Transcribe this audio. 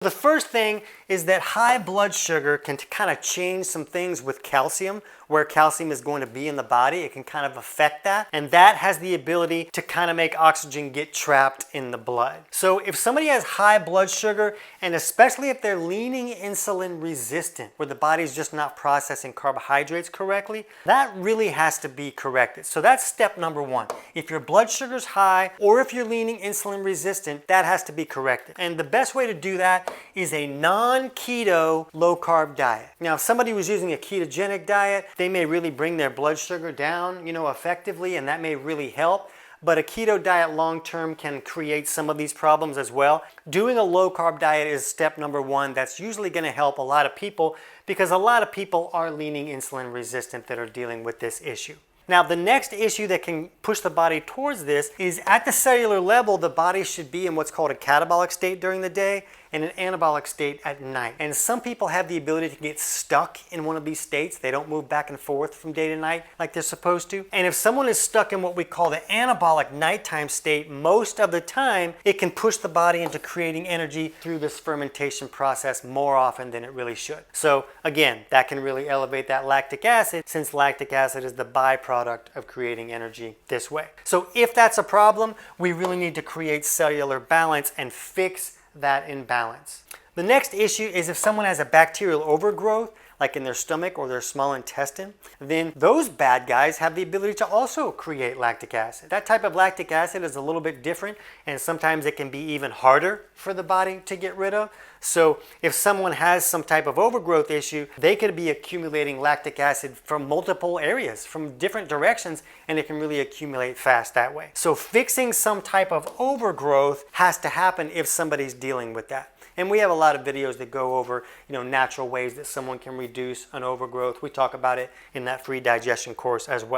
The first thing is that high blood sugar can kind of change some things with calcium, where calcium is going to be in the body. It can kind of affect that, and that has the ability to kind of make oxygen get trapped in the blood. So if somebody has high blood sugar, and especially if they're leaning insulin resistant, where the body's just not processing carbohydrates correctly, that really has to be corrected. So that's step number one. If your blood sugar's high, or if you're leaning insulin resistant, that has to be corrected. And the best way to do that is a non-keto low-carb diet. Now, if somebody was using a ketogenic diet, they may really bring their blood sugar down, effectively, and that may really help. But a keto diet long-term can create some of these problems as well. Doing a low-carb diet is step number one. That's usually going to help a lot of people because a lot of people are leaning insulin resistant that are dealing with this issue. Now, the next issue that can push the body towards this is at the cellular level, the body should be in what's called a catabolic state during the day and an anabolic state at night. And some people have the ability to get stuck in one of these states. They don't move back and forth from day to night like they're supposed to. And if someone is stuck in what we call the anabolic nighttime state, most of the time, it can push the body into creating energy through this fermentation process more often than it really should. So again, that can really elevate that lactic acid, since lactic acid is the byproduct of creating energy this way. So if that's a problem, we really need to create cellular balance and fix that imbalance. The next issue is if someone has a bacterial overgrowth, like in their stomach or their small intestine, then those bad guys have the ability to also create lactic acid. That type of lactic acid is a little bit different, and sometimes it can be even harder for the body to get rid of. So if someone has some type of overgrowth issue, they could be accumulating lactic acid from multiple areas, from different directions, and it can really accumulate fast that way. So fixing some type of overgrowth has to happen if somebody's dealing with that. And we have a lot of videos that go over, natural ways that someone can reduce an overgrowth. We talk about it in that free digestion course as well.